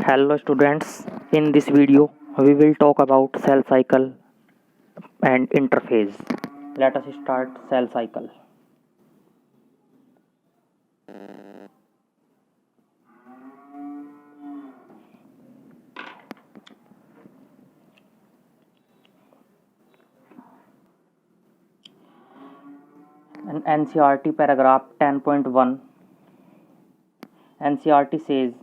Hello students, in this video we will talk about cell cycle and interphase. Let us start cell cycle. In NCERT paragraph 10.1, NCERT says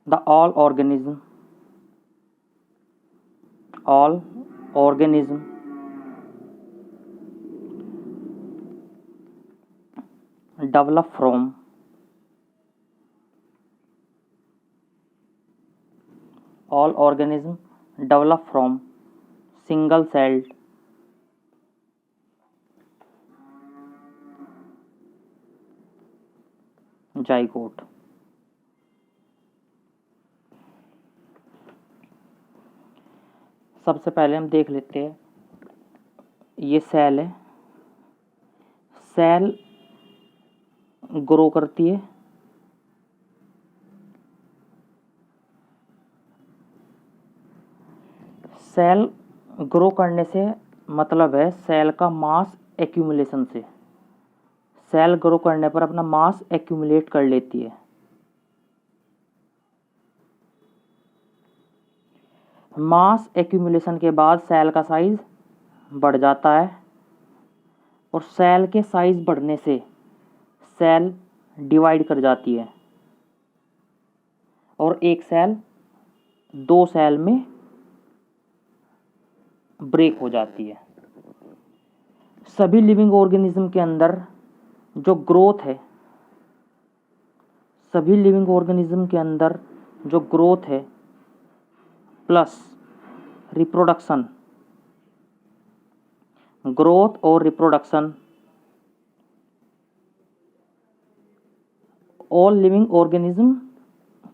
the all organism develop from single celled zygote. सबसे पहले हम देख लेते हैं, ये cell है, cell grow करती है, सेल ग्रो करने से मतलब है सेल का मास एक्यूमुलेशन से। सेल ग्रो करने पर अपना मास एक्यूमुलेट कर लेती है। मास एक्यूमुलेशन के बाद सेल का साइज बढ़ जाता है और सेल के साइज बढ़ने से सेल डिवाइड कर जाती है और एक सेल दो सेल में ब्रेक हो जाती है। सभी लिविंग ऑर्गेनिज्म के अंदर जो ग्रोथ है, सभी लिविंग ऑर्गेनिज्म के अंदर जो ग्रोथ है प्लस रिप्रोडक्शन, ग्रोथ और रिप्रोडक्शन, ऑल लिविंग ऑर्गेनिज्म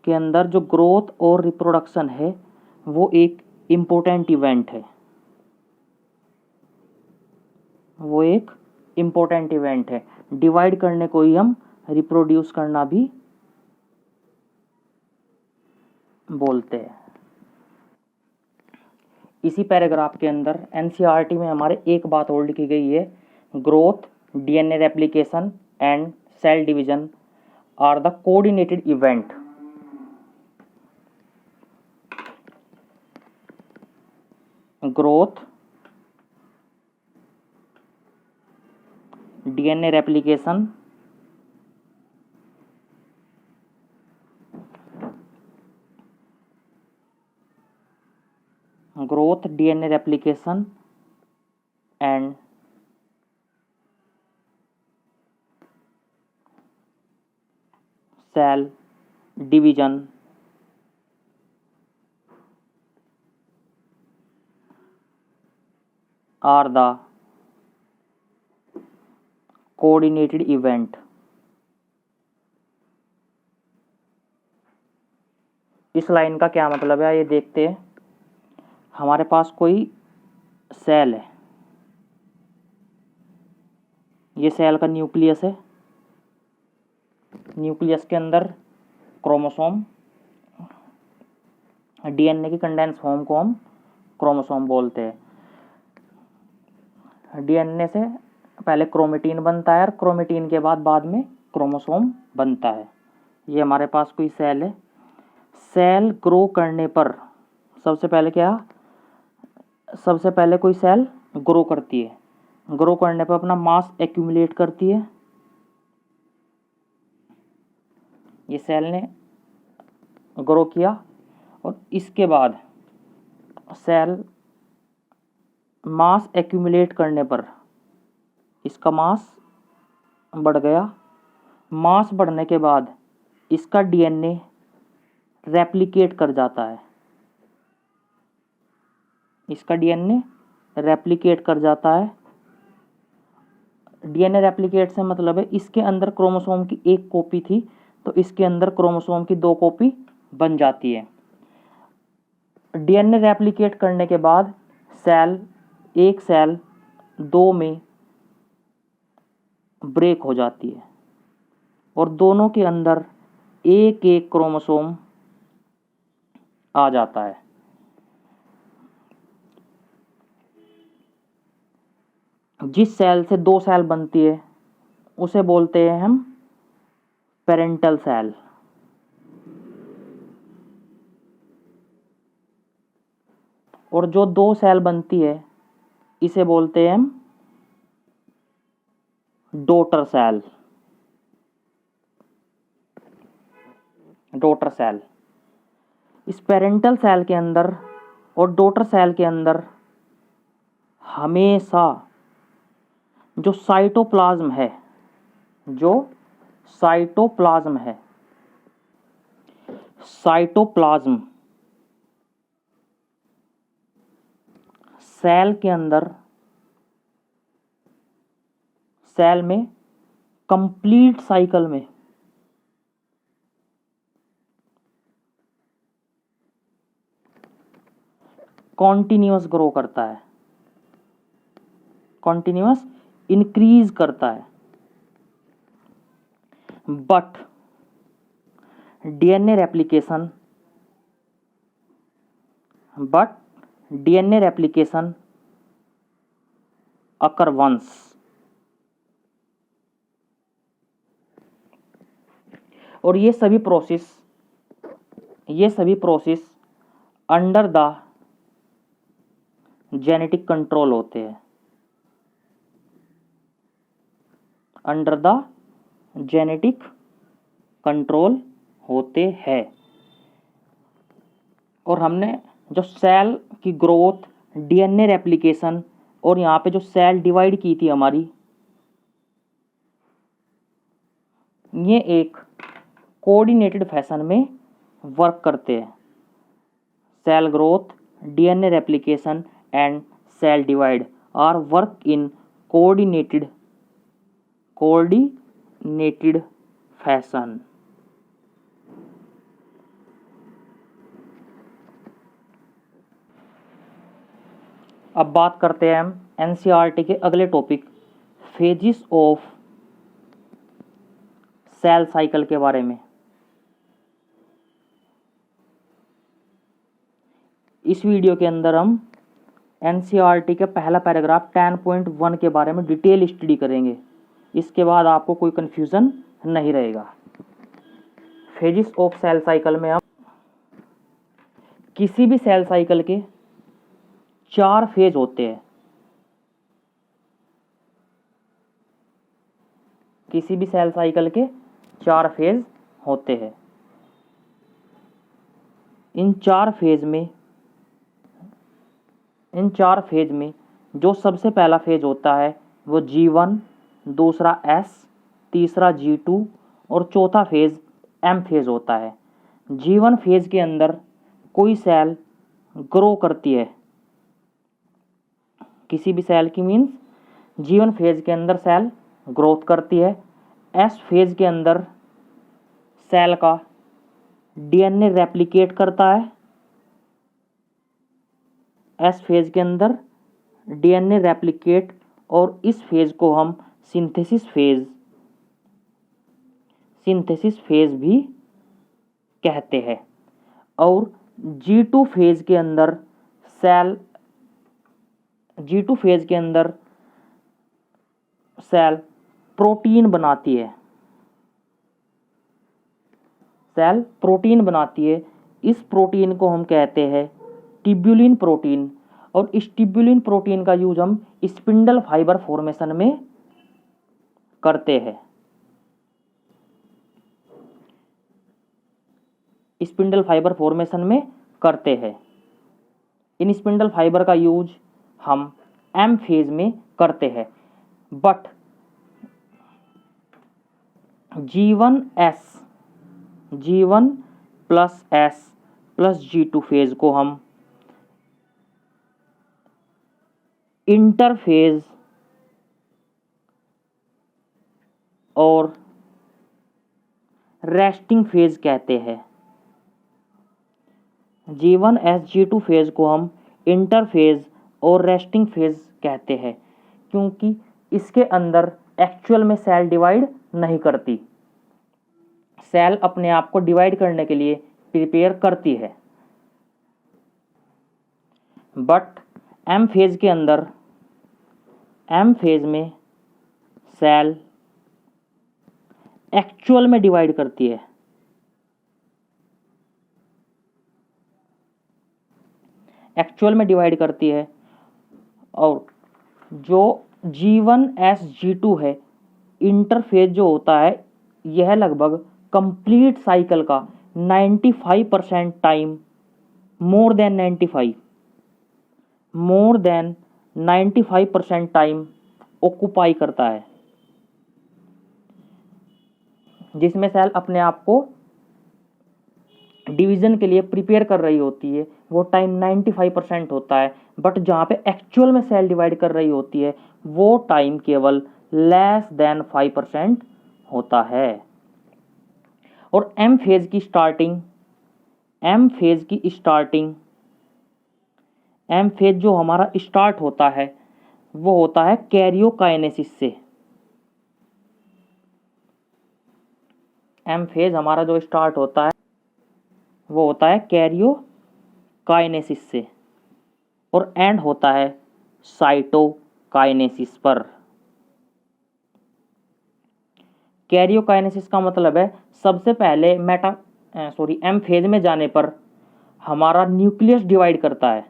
के अंदर जो ग्रोथ और रिप्रोडक्शन है वो एक इम्पोर्टेंट इवेंट है, वो एक इम्पोर्टेंट इवेंट है। डिवाइड करने को ही हम रिप्रोड्यूस करना भी बोलते हैं। इसी पैराग्राफ के अंदर एनसीईआरटी में हमारे एक बात और लिखी गई है, growth, DNA replication and cell division are the coordinated event. ग्रोथ, डीएनए रेप्लिकेशन and cell division are the coordinated event। इस लाइन का क्या मतलब है ये देखते हैं। हमारे पास कोई सेल है, ये सेल का न्यूक्लियस है, न्यूक्लियस के अंदर क्रोमोसोम, डीएनए की कंडेंस फॉर्म को हम क्रोमोसोम बोलते हैं। डीएनए से पहले क्रोमेटिन बनता है और क्रोमेटिन के बाद में क्रोमोसोम बनता है। ये हमारे पास कोई सेल है। सेल ग्रो करने पर सबसे पहले कोई सेल ग्रो करती है, ग्रो करने पर अपना मास एक्यूमुलेट करती है। ये सेल ने ग्रो किया और इसके बाद सेल मास एक्यूमुलेट करने पर इसका मास बढ़ गया। मास बढ़ने के बाद इसका डीएनए रेप्लिकेट कर जाता है, इसका डीएनए रेप्लिकेट कर जाता है। डीएनए रेप्लिकेट से मतलब है इसके अंदर क्रोमोसोम की एक कॉपी थी तो इसके अंदर क्रोमोसोम की दो कॉपी बन जाती है। डीएनए रेप्लिकेट करने के बाद एक सेल दो में ब्रेक हो जाती है और दोनों के अंदर एक एक क्रोमोसोम आ जाता है। जिस सेल से दो सेल बनती है उसे बोलते हैं हम पेरेंटल सेल। और जो दो सेल बनती है इसे बोलते हैं हम डॉटर सेल। Daughter cell. इस पेरेंटल सेल के अंदर और डॉटर सेल के अंदर हमेशा जो साइटोप्लाज्म है, जो साइटोप्लाज्म है, साइटोप्लाज्म सेल के अंदर, सेल में कंप्लीट साइकिल में कॉन्टिन्यूअस ग्रो करता है, कॉन्टिन्यूअस इंक्रीज करता है। But DNA replication occur once. और ये सभी process under the genetic control होते हैं, अंडर द जेनेटिक कंट्रोल होते हैं। और हमने जो सेल की ग्रोथ, डीएनए रेप्लिकेशन और यहाँ पे जो सेल डिवाइड की थी हमारी, ये एक कोऑर्डिनेटेड फैशन में वर्क करते हैं। Cell growth, DNA replication and cell divide are work in coordinated fashion. अब बात करते हैं हम एनसीईआरटी के अगले topic phases of cell cycle के बारे में। इस वीडियो के अंदर हम एनसीईआरटी के पहला पैराग्राफ 10.1 के बारे में डिटेल स्टडी करेंगे। इसके बाद आपको कोई कन्फ्यूज़न नहीं रहेगा। फेजिस ऑफ सेल साइकिल में हम किसी भी सेल साइकिल के 4 फेज होते हैं। किसी भी सेल साइकिल के 4 फेज होते हैं। इन चार फेज में जो सबसे पहला फेज होता है वो G1, दूसरा S, तीसरा G2 और चौथा फेज M फेज होता है। G1 फेज के अंदर कोई सेल ग्रो करती है, किसी भी सेल की मीन्स G1 फेज के अंदर सेल ग्रोथ करती है। S फेज के अंदर सेल का डीएनए रेप्लिकेट करता है। S फेज के अंदर डीएनए रेप्लिकेट, और इस फेज को हम सिंथेसिस फेज भी कहते हैं। और G2 फेज के अंदर सेल प्रोटीन बनाती है। सेल प्रोटीन बनाती है। इस प्रोटीन को हम कहते हैं ट्यूबुलिन प्रोटीन, और इस ट्यूबुलिन प्रोटीन का यूज हम स्पिंडल फाइबर फॉर्मेशन में करते हैं। स्पिंडल फाइबर फॉर्मेशन में करते हैं। इन स्पिंडल फाइबर का यूज हम एम फेज में करते हैं। But G1 plus S plus G2 phase को हम इंटरफेज और रेस्टिंग फेज कहते हैं। G1 S G2 फेज को हम इंटरफेज और रेस्टिंग फेज कहते हैं, क्योंकि इसके अंदर एक्चुअल में सेल डिवाइड नहीं करती। सेल अपने आप को डिवाइड करने के लिए प्रिपेयर करती है, बट एम फेज के अंदर, एम फेज में सेल एक्चुअल में डिवाइड करती है। एक्चुअल में डिवाइड करती है और जो G1S G2 है, इंटरफेज जो होता है, यह लगभग कंप्लीट साइकिल का 95% time, more than 95% time occupy करता है, जिसमें सेल अपने आप को डिवीजन के लिए प्रिपेयर कर रही होती है। वो टाइम 95% होता है, बट जहाँ पे एक्चुअल में सेल डिवाइड कर रही होती है वो टाइम केवल लेस देन 5% होता है। और एम फेज की स्टार्टिंग, एम फेज जो हमारा स्टार्ट होता है वो होता है कैरियोकाइनेसिस से। एम फेज हमारा जो स्टार्ट होता है वो होता है कैरियोकाइनेसिस से और एंड होता है साइटोकाइनेसिस पर। कैरियोकाइनेसिस का मतलब है सबसे पहले एम फेज में जाने पर हमारा न्यूक्लियस डिवाइड करता है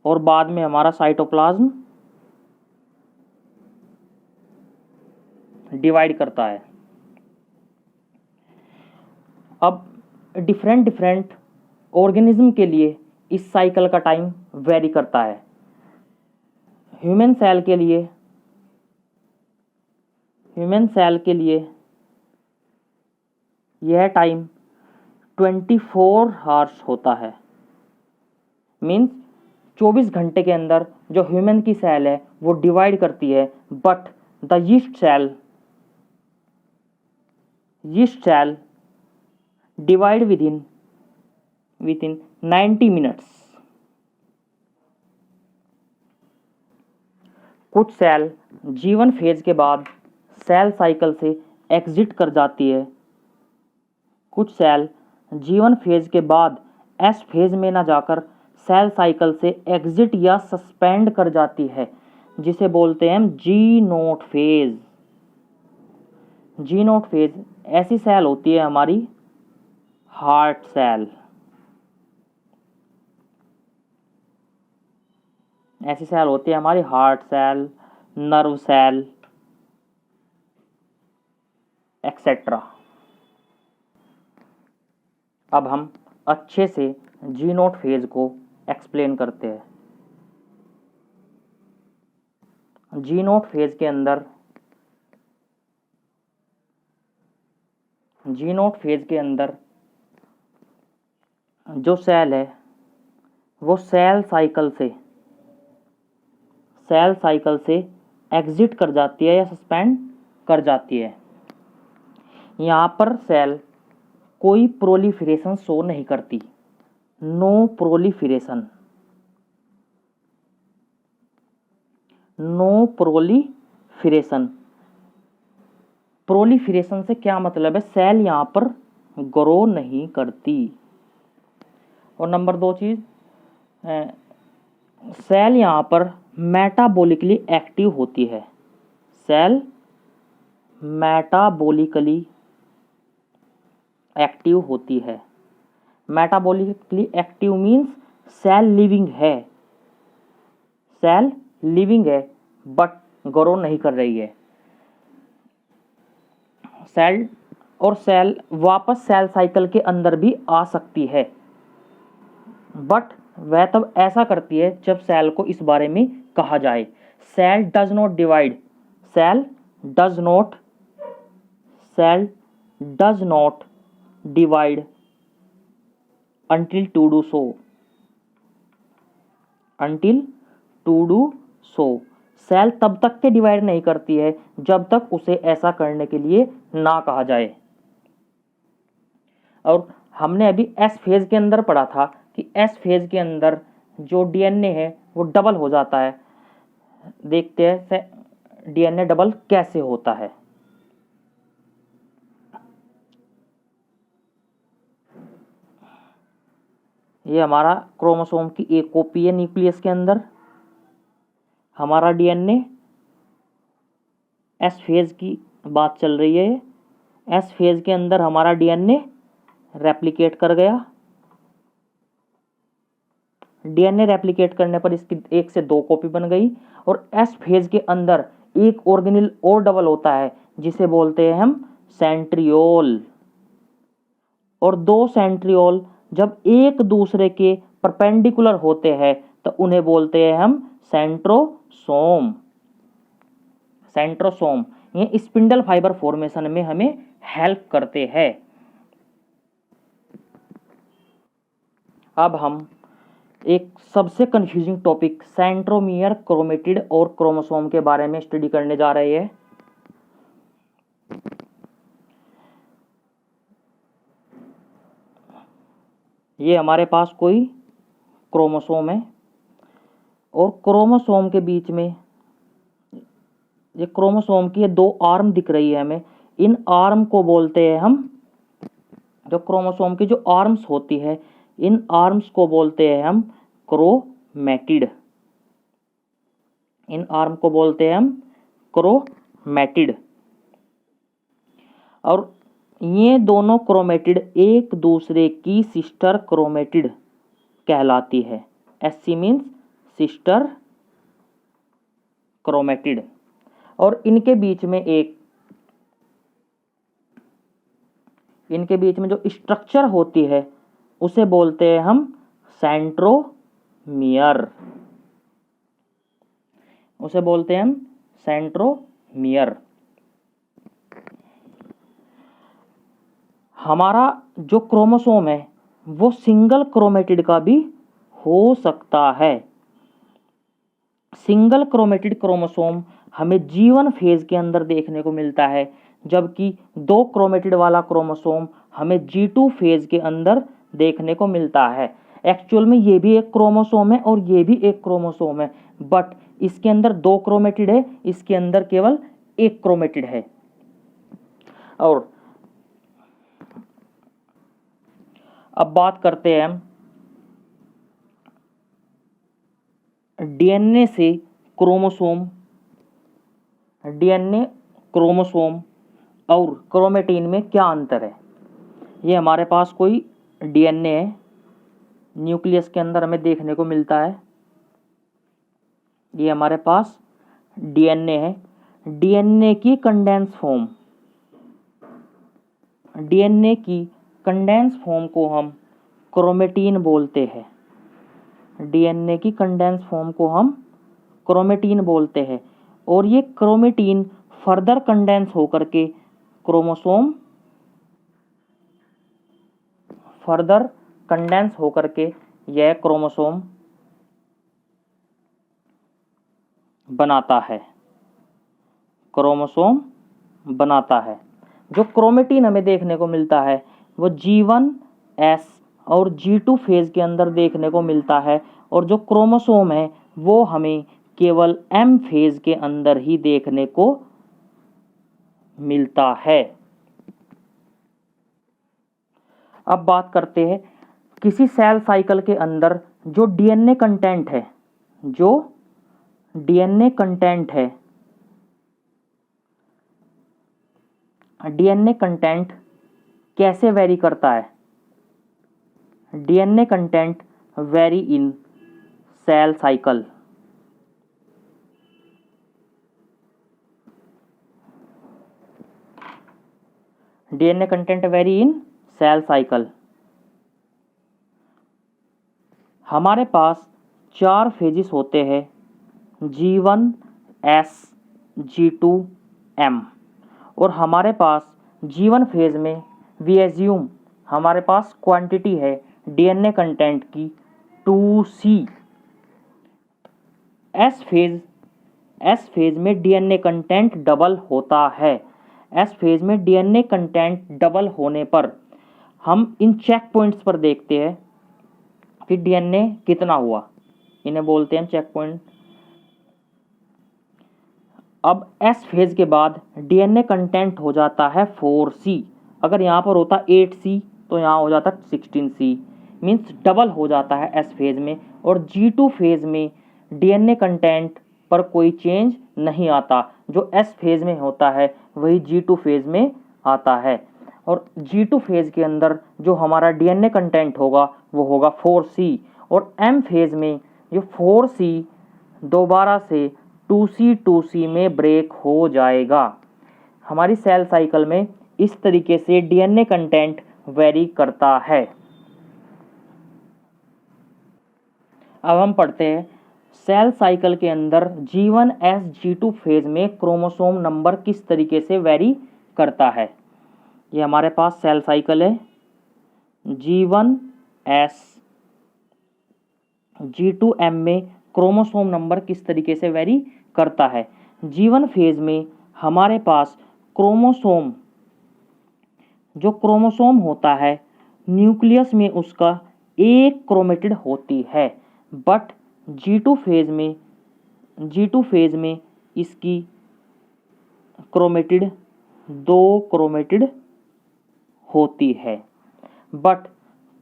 और बाद में हमारा साइटोप्लाज्म डिवाइड करता है। अब डिफरेंट ऑर्गेनिज्म के लिए इस साइकिल का टाइम वेरी करता है। ह्यूमन सेल के लिए यह टाइम 24 आवर्स होता है। मीन्स 24 घंटे के अंदर जो ह्यूमन की सेल है वो डिवाइड करती है, but the yeast cell divide within 90 minutes. कुछ सेल G1 फेज के बाद सेल साइकिल से एग्जिट कर जाती है, कुछ सेल G1 फेज के बाद S फेज में ना जाकर सेल साइकिल से एग्जिट या सस्पेंड कर जाती है, जिसे बोलते हैं हम G0 फेज। G0 फेज ऐसी सेल होती है हमारी हार्ट सेल। ऐसी सेल होती है हमारी heart cell, nerve cell etcetera. अब हम अच्छे से G0 फेज को एक्सप्लेन करते हैं। G0 फेज के अंदर जो सेल है वो सेल साइकिल से एग्जिट कर जाती है या सस्पेंड कर जाती है। यहाँ पर सेल कोई प्रोलिफरेशन शो नहीं करती, नो प्रोलिफरेशन। प्रोलिफरेशन से क्या मतलब है? सेल यहाँ पर ग्रो नहीं करती। और नंबर 2 चीज, सेल यहाँ पर मेटाबॉलिकली एक्टिव होती है। सेल मेटाबॉलिकली एक्टिव होती है। Metabolically active means cell living है बट ग्रो नहीं कर रही है। सेल वापस सेल साइकिल के अंदर भी आ सकती है, बट वह तब ऐसा करती है जब सेल को इस बारे में कहा जाए। Cell does not divide until to do so। Cell तब तक के डिवाइड नहीं करती है जब तक उसे ऐसा करने के लिए ना कहा जाए। और हमने अभी एस फेज के अंदर पढ़ा था कि एस फेज के अंदर जो डीएनए है वो डबल हो जाता है। देखते हैं डीएनए डबल कैसे होता है। ये हमारा क्रोमोसोम की एक कॉपी है न्यूक्लियस के अंदर। हमारा डीएनए एस फेज की बात चल रही है। एस फेज के अंदर हमारा डीएनए रेप्लिकेट कर गया। डीएनए रेप्लिकेट करने पर इसकी 1 से 2 कॉपी बन गई। और एस फेज के अंदर एक ऑर्गेनेल और डबल होता है जिसे बोलते हैं हम सेंट्रियोल। और 2 सेंट्रियोल जब एक दूसरे के परपेंडिकुलर होते हैं तो उन्हें बोलते हैं हम सेंट्रोसोम। सेंट्रोसोम ये स्पिंडल फाइबर फॉर्मेशन में हमें हेल्प करते हैं। अब हम एक सबसे कंफ्यूजिंग टॉपिक सेंट्रोमियर, क्रोमेटिड और क्रोमोसोम के बारे में स्टडी करने जा रहे हैं। ये हमारे पास कोई क्रोमोसोम है और क्रोमोसोम के बीच में ये क्रोमोसोम की 2 आर्म दिख रही है हमें। इन आर्म को बोलते हैं हम, जो क्रोमोसोम की जो आर्म्स होती है इन आर्म्स को बोलते हैं हम क्रोमैटिड। इन आर्म को बोलते हैं हम क्रोमैटिड। और ये दोनों क्रोमैटिड एक दूसरे की सिस्टर क्रोमैटिड कहलाती है। SC means sister chromatid. और इनके बीच में जो स्ट्रक्चर होती है उसे बोलते हैं हम सेंट्रोमियर। उसे बोलते हैं हम सेंट्रोमियर। हमारा जो क्रोमोसोम है वो सिंगल क्रोमेटिड का भी हो सकता है। सिंगल क्रोमेटिड क्रोमोसोम हमें G1 फेज के अंदर देखने को मिलता है, जबकि 2 क्रोमेटिड वाला क्रोमोसोम हमें G2 फेज के अंदर देखने को मिलता है। एक्चुअल में ये भी एक क्रोमोसोम है और ये भी एक क्रोमोसोम है, बट इसके अंदर 2 क्रोमेटिड है, इसके अंदर केवल 1 क्रोमेटिड है। और अब बात करते हैं हम डीएनए से क्रोमोसोम, डीएनए, क्रोमोसोम और क्रोमेटिन में क्या अंतर है। ये हमारे पास कोई डीएनए है, न्यूक्लियस के अंदर हमें देखने को मिलता है। ये हमारे पास डीएनए है। डीएनए की कंडेंस फॉर्म, डीएनए की कंडेंस फॉर्म को हम क्रोमेटिन बोलते हैं। डीएनए की कंडेंस फॉर्म को हम क्रोमेटिन बोलते हैं। और ये क्रोमेटिन फर्दर कंडेंस होकर के क्रोमोसोम, फर्दर कंडेंस होकर के यह क्रोमोसोम बनाता है, क्रोमोसोम बनाता है। जो क्रोमेटिन हमें देखने को मिलता है वो G1S और G2 फेज के अंदर देखने को मिलता है, और जो क्रोमोसोम है वो हमें केवल M फेज के अंदर ही देखने को मिलता है। अब बात करते हैं किसी सेल साइकिल के अंदर जो डीएनए कंटेंट है, जो डीएनए कंटेंट है, डीएनए कंटेंट कैसे वेरी करता है। DNA content vary in cell cycle. DNA content vary in cell cycle. हमारे पास 4 फेजेस होते हैं, G1S, G2, M। और हमारे पास G1 फेज में वी एज्यूम हमारे पास क्वांटिटी है डीएनए कंटेंट की 2C। एस फेज में डीएनए कंटेंट डबल होता है। एस फेज में डीएनए कंटेंट डबल होने पर हम इन चेक पॉइंट्स पर देखते हैं कि डीएनए कितना हुआ, इन्हें बोलते हैं चेक पॉइंट। अब एस फेज के बाद डीएनए कंटेंट हो जाता है 4C। अगर यहाँ पर होता 8C तो यहाँ हो जाता 16C। मीन्स डबल हो जाता है एस फेज में, और G2 फेज में डीएनए कंटेंट पर कोई चेंज नहीं आता। जो एस फेज में होता है वही G2 फेज में आता है, और G2 फेज के अंदर जो हमारा डीएनए कंटेंट होगा वो होगा 4C, और M फेज में जो 4C दोबारा से 2C में ब्रेक हो जाएगा। हमारी सेल साइकिल में इस तरीके से डीएनए कंटेंट वेरी करता है। अब हम पढ़ते हैं सेल साइकिल के अंदर G1S G2 फेज में क्रोमोसोम नंबर किस तरीके से वेरी करता है। ये हमारे पास सेल साइकिल है, G1S G2M में क्रोमोसोम नंबर किस तरीके से वेरी करता है। G1 फेज में हमारे पास क्रोमोसोम, जो क्रोमोसोम होता है न्यूक्लियस में उसका एक क्रोमेटिड होती है, बट G2 फेज में इसकी क्रोमेटिड 2 क्रोमेटिड होती है। But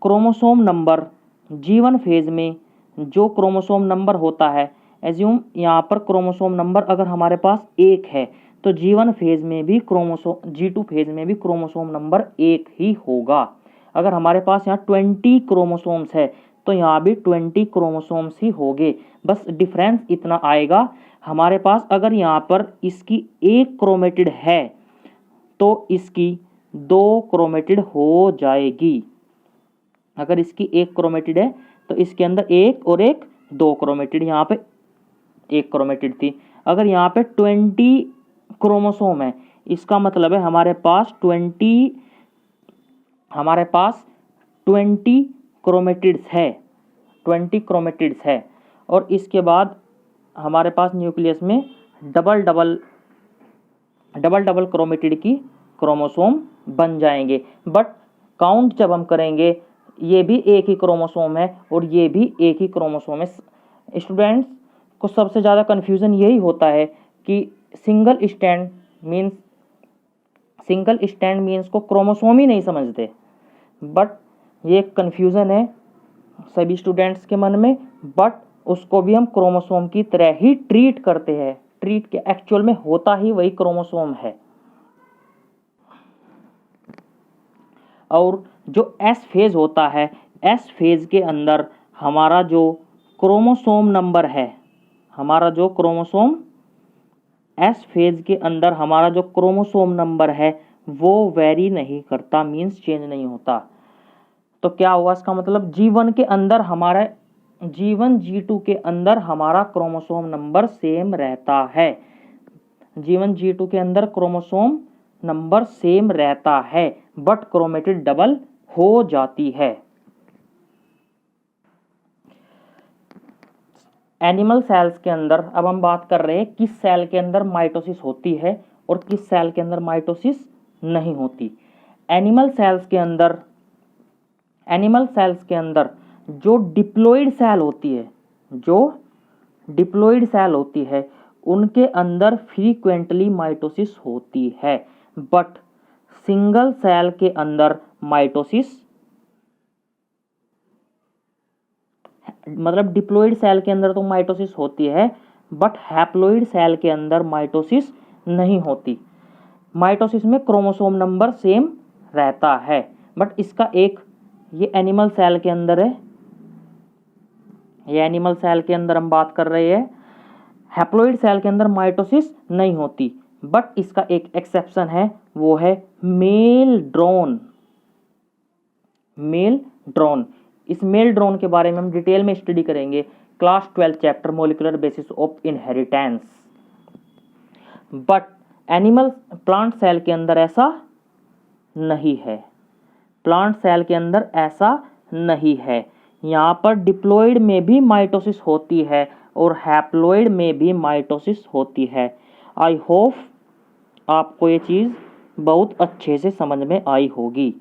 chromosome number G1 phase में जो क्रोमोसोम नंबर होता है, एज्यूम यहाँ पर क्रोमोसोम नंबर अगर हमारे पास 1 है तो G2 फेज में भी क्रोमोसोम नंबर 1 ही होगा। अगर हमारे पास यहाँ 20 क्रोमोसोम्स है तो यहाँ भी 20 क्रोमोसोम्स ही होंगे। बस डिफरेंस इतना आएगा, हमारे पास अगर यहाँ पर इसकी 1 क्रोमेटिड है तो इसकी 2 क्रोमेटिड हो जाएगी। अगर इसकी 1 क्रोमेटिड है तो इसके अंदर 1 और 1 2 क्रोमेटिड, यहाँ पे 1 क्रोमेटिड थी। अगर यहाँ पे 20 क्रोमोसोम है, इसका मतलब है हमारे पास 20 क्रोमेटिड्स है, 20 क्रोमेटिड्स है। और इसके बाद हमारे पास न्यूक्लियस में डबल डबल क्रोमेटिड की क्रोमोसोम बन जाएंगे। बट काउंट जब हम करेंगे ये भी एक ही क्रोमोसोम है और ये भी एक ही क्रोमोसोम है। स्टूडेंट्स को सबसे ज़्यादा कन्फ्यूज़न यही होता है कि सिंगल स्टैंड मीन्स को क्रोमोसोम ही नहीं समझते। बट ये कन्फ्यूज़न है सभी स्टूडेंट्स के मन में, बट उसको भी हम क्रोमोसोम की तरह ही ट्रीट करते हैं। ट्रीट के एक्चुअल में होता ही वही क्रोमोसोम है। और जो एस फेज होता है, एस फेज के अंदर हमारा जो क्रोमोसोम नंबर है, एस फेज के अंदर हमारा जो क्रोमोसोम नंबर है वो वेरी नहीं करता, मीन्स चेंज नहीं होता। तो क्या हुआ इसका मतलब, G1 G2 के अंदर हमारा क्रोमोसोम नंबर सेम रहता है। G1 G2 के अंदर क्रोमोसोम नंबर सेम रहता है, बट क्रोमेटिड डबल हो जाती है। एनिमल सेल्स के अंदर अब हम बात कर रहे हैं किस सेल के अंदर माइटोसिस होती है और किस सेल के अंदर माइटोसिस नहीं होती। एनिमल सेल्स के अंदर जो डिप्लॉइड सेल होती है उनके अंदर फ्रीक्वेंटली माइटोसिस होती है, बट सिंगल सेल के अंदर माइटोसिस, मतलब डिप्लॉइड सेल के अंदर तो माइटोसिस होती है बट हैप्लॉइड सेल के अंदर माइटोसिस नहीं होती। माइटोसिस में क्रोमोसोम नंबर सेम रहता है, बट इसका एक ये एनिमल सेल के अंदर है, ये एनिमल सेल के अंदर हम बात कर रहे हैं। हैप्लॉइड सेल के अंदर माइटोसिस नहीं होती, बट इसका एक एक्सेप्शन है, वो है मेल ड्रोन। इस मेल ड्रोन के बारे में हम डिटेल में स्टडी करेंगे class 12 chapter molecular basis of inheritance. But plant cell के अंदर ऐसा नहीं है, यहाँ पर डिप्लॉइड में भी माइटोसिस होती है और हैप्लॉइड में भी माइटोसिस होती है। आई होप आपको ये चीज़ बहुत अच्छे से समझ में आई होगी।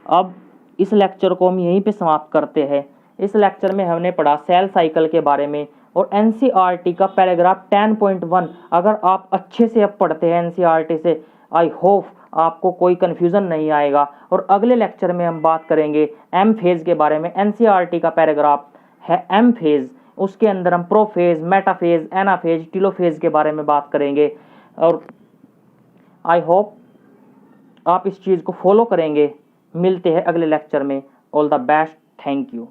अब इस लेक्चर को हम यहीं पे समाप्त करते हैं। इस लेक्चर में हमने पढ़ा सेल साइकिल के बारे में और एनसीईआरटी का पैराग्राफ 10.1 अगर आप अच्छे से अब पढ़ते हैं एनसीईआरटी से, आई होप आपको कोई कन्फ्यूज़न नहीं आएगा। और अगले लेक्चर में हम बात करेंगे एम फेज़ के बारे में। एनसीईआरटी का पैराग्राफ है एम फेज़, उसके अंदर हम प्रोफेज, मेटाफेज, एनाफेज, टेलोफेज के बारे में बात करेंगे। और आई होप आप इस चीज़ को फॉलो करेंगे। मिलते हैं अगले लेक्चर में। All the best, thank you.